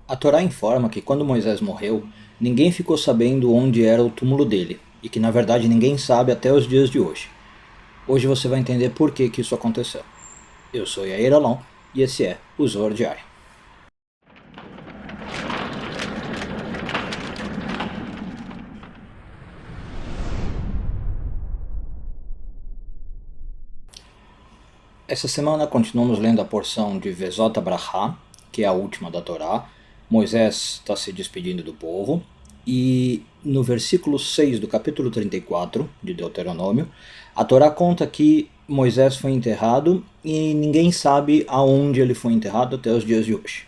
A Torá informa que quando Moisés morreu, ninguém ficou sabendo onde era o túmulo dele, e que na verdade ninguém sabe até os dias de hoje. Hoje você vai entender por que isso aconteceu. Eu sou Yair Alon e esse é o Zohar Diário. Essa semana continuamos lendo a porção de Vezot Abrahá, que é a última da Torá. Moisés está se despedindo do povo. E no versículo 6 do capítulo 34 de Deuteronômio, a Torá conta que Moisés foi enterrado e ninguém sabe aonde ele foi enterrado até os dias de hoje.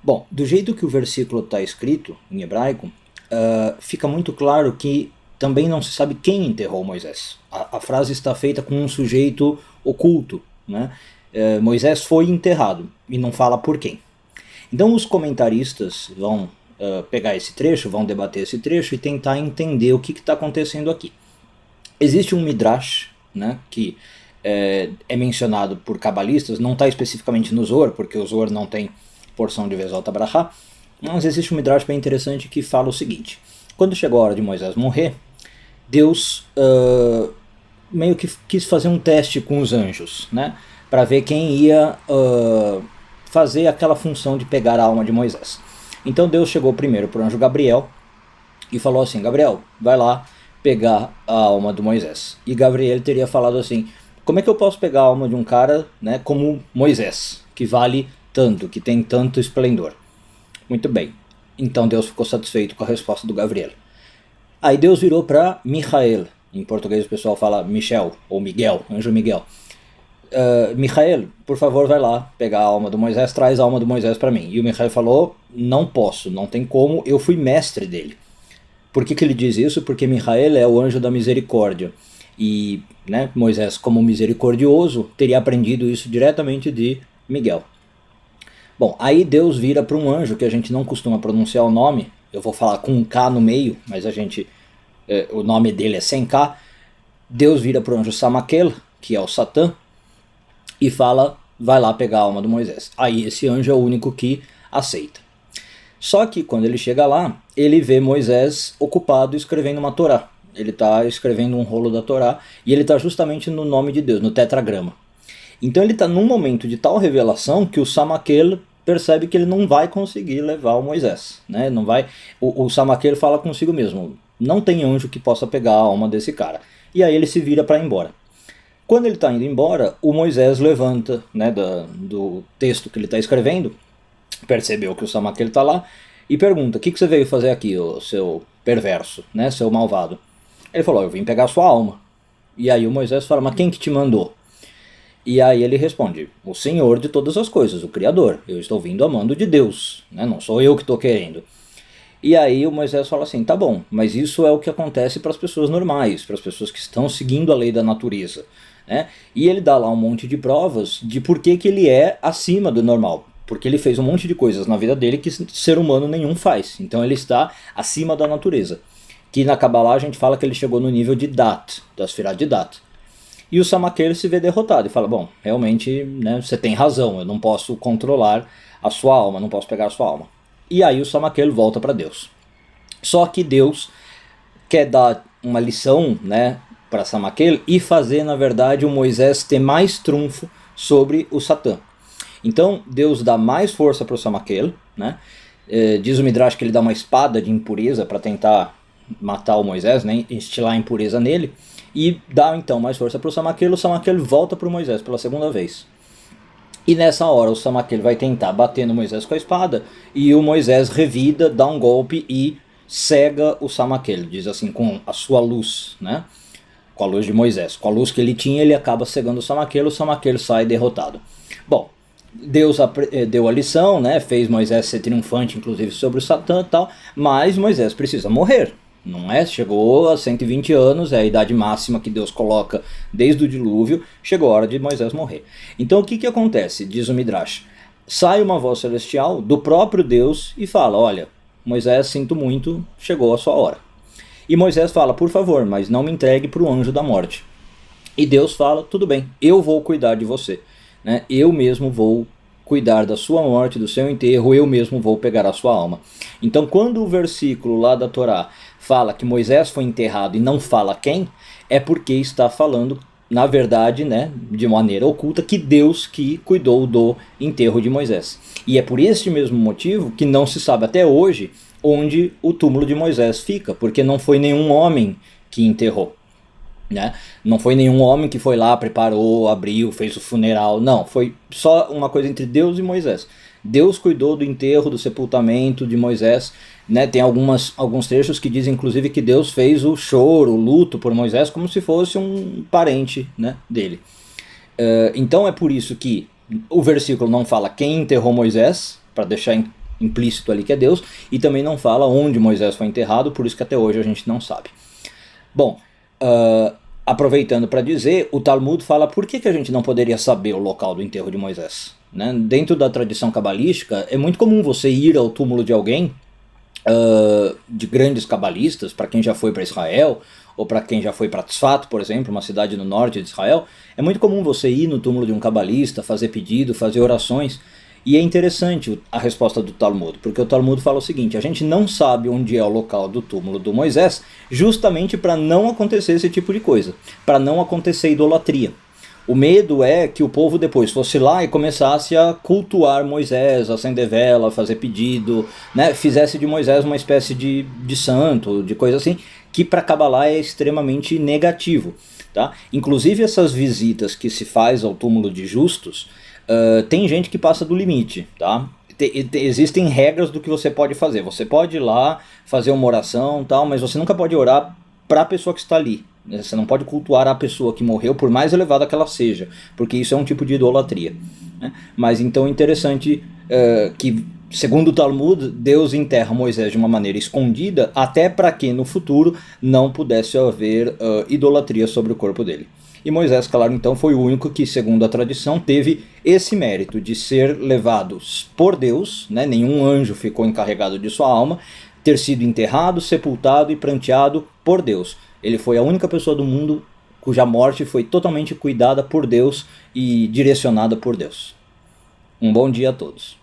Bom, do jeito que o versículo está escrito em hebraico, fica muito claro que também não se sabe quem enterrou Moisés. A frase está feita com um sujeito oculto, né? Moisés foi enterrado e não fala por quem. Então os comentaristas vão pegar esse trecho, vão debater esse trecho e tentar entender o que está acontecendo aqui. Existe um midrash, né, que é mencionado por cabalistas, não está especificamente no Zohar, porque o Zohar não tem porção de Vezot Abrahá, mas existe um midrash bem interessante que fala o seguinte: quando chegou a hora de Moisés morrer, Deus meio que quis fazer um teste com os anjos, né, para ver quem ia fazer aquela função de pegar a alma de Moisés. Então Deus chegou primeiro para o anjo Gabriel e falou assim: Gabriel, vai lá pegar a alma do Moisés. E Gabriel teria falado assim: como é que eu posso pegar a alma de um cara, né, como Moisés, que vale tanto, que tem tanto esplendor? Muito bem. Então Deus ficou satisfeito com a resposta do Gabriel. Aí Deus virou para Michael. Em português o pessoal fala Michel ou Miguel, anjo Miguel. Michael, por favor, vai lá pegar a alma do Moisés, traz a alma do Moisés para mim. E o Michael falou: não posso, não tem como, eu fui mestre dele. Por que ele diz isso? Porque Michael é o anjo da misericórdia. E, né, Moisés, como misericordioso, teria aprendido isso diretamente de Miguel. Bom, aí Deus vira para um anjo que a gente não costuma pronunciar o nome. Eu vou falar com um K no meio, mas o nome dele é sem K. Deus vira para o anjo Samaquel, que é o Satã, e fala: vai lá pegar a alma do Moisés. Aí esse anjo é o único que aceita. Só que quando ele chega lá, ele vê Moisés ocupado escrevendo uma Torá. Ele está escrevendo um rolo da Torá e ele está justamente no nome de Deus, no tetragrama. Então ele está num momento de tal revelação que o Samaquel percebe que ele não vai conseguir levar o Moisés, né? Não vai. O Samaquel fala consigo mesmo: não tem anjo que possa pegar a alma desse cara. E aí ele se vira para ir embora. Quando ele está indo embora, o Moisés levanta, né, do texto que ele está escrevendo, percebeu que o Samaquel está lá e pergunta: o que você veio fazer aqui, ô seu perverso, né, seu malvado? Ele falou: eu vim pegar a sua alma. E aí o Moisés fala: mas quem que te mandou? E aí ele responde: o Senhor de todas as coisas, o Criador. Eu estou vindo a mando de Deus, né? Não sou eu que estou querendo. E aí o Moisés fala assim: tá bom, mas isso é o que acontece para as pessoas normais, para as pessoas que estão seguindo a lei da natureza, né? E ele dá lá um monte de provas de por que ele é acima do normal. Porque ele fez um monte de coisas na vida dele que ser humano nenhum faz. Então ele está acima da natureza. Que na Kabbalah a gente fala que ele chegou no nível de Dat, das Sefirot de Dat. E o Samaquel se vê derrotado e fala: bom, realmente, né, você tem razão, eu não posso controlar a sua alma, não posso pegar a sua alma. E aí o Samaquel volta para Deus. Só que Deus quer dar uma lição, né, para Samaquel e fazer, na verdade, o Moisés ter mais trunfo sobre o Satã. Então Deus dá mais força para o Samaquel, né? Diz o Midrash que ele dá uma espada de impureza para tentar matar o Moisés, né, instilar a impureza nele. E dá então mais força para o Samaquel volta para o Moisés pela segunda vez. E nessa hora o Samaquel vai tentar bater no Moisés com a espada, e o Moisés revida, dá um golpe e cega o Samaquel, diz assim, com a sua luz, né? Com a luz de Moisés. Com a luz que ele tinha, ele acaba cegando o Samaquel sai derrotado. Bom, Deus deu a lição, né? Fez Moisés ser triunfante, inclusive, sobre o Satã e tal, mas Moisés precisa morrer. Não é? Chegou a 120 anos, é a idade máxima que Deus coloca desde o dilúvio, chegou a hora de Moisés morrer. Então o que acontece? Diz o Midrash: sai uma voz celestial do próprio Deus e fala: olha, Moisés, sinto muito, chegou a sua hora. E Moisés fala: por favor, mas não me entregue para o anjo da morte. E Deus fala: tudo bem, eu vou cuidar de você, né? Eu mesmo vou cuidar da sua morte, do seu enterro, eu mesmo vou pegar a sua alma. Então quando o versículo lá da Torá fala que Moisés foi enterrado e não fala quem, é porque está falando, na verdade, né, de maneira oculta, que Deus que cuidou do enterro de Moisés. E é por este mesmo motivo que não se sabe até hoje onde o túmulo de Moisés fica, porque não foi nenhum homem que enterrou. Né? Não foi nenhum homem que foi lá, preparou, abriu, fez o funeral. Não, foi só uma coisa entre Deus e Moisés. Deus cuidou do enterro, do sepultamento de Moisés. Né? Tem alguns trechos que dizem inclusive que Deus fez o choro, o luto por Moisés como se fosse um parente, né, dele. Então é por isso que o versículo não fala quem enterrou Moisés, para deixar implícito ali que é Deus, e também não fala onde Moisés foi enterrado, por isso que até hoje a gente não sabe. Bom, aproveitando para dizer, o Talmud fala por que a gente não poderia saber o local do enterro de Moisés. Né? Dentro da tradição cabalística, é muito comum você ir ao túmulo de alguém, de grandes cabalistas, para quem já foi para Israel, ou para quem já foi para Tzfat, por exemplo, uma cidade no norte de Israel. É muito comum você ir no túmulo de um cabalista, fazer pedido, fazer orações. E é interessante a resposta do Talmud, porque o Talmud fala o seguinte: a gente não sabe onde é o local do túmulo do Moisés, justamente para não acontecer esse tipo de coisa, para não acontecer idolatria. O medo é que o povo depois fosse lá e começasse a cultuar Moisés, acender vela, fazer pedido, né? Fizesse de Moisés uma espécie de santo, de coisa assim, que para Kabbalah é extremamente negativo. Tá? Inclusive essas visitas que se faz ao túmulo de justos, tem gente que passa do limite, tá? Existem regras do que você pode fazer. Você pode ir lá fazer uma oração, tal, mas você nunca pode orar para a pessoa que está ali. Você não pode cultuar a pessoa que morreu, por mais elevada que ela seja, porque isso é um tipo de idolatria. Né? Mas então é interessante que, segundo o Talmud, Deus enterra Moisés de uma maneira escondida, até para que no futuro não pudesse haver idolatria sobre o corpo dele. E Moisés, claro, então foi o único que, segundo a tradição, teve esse mérito de ser levado por Deus, né? Nenhum anjo ficou encarregado de sua alma, ter sido enterrado, sepultado e pranteado por Deus. Ele foi a única pessoa do mundo cuja morte foi totalmente cuidada por Deus e direcionada por Deus. Um bom dia a todos.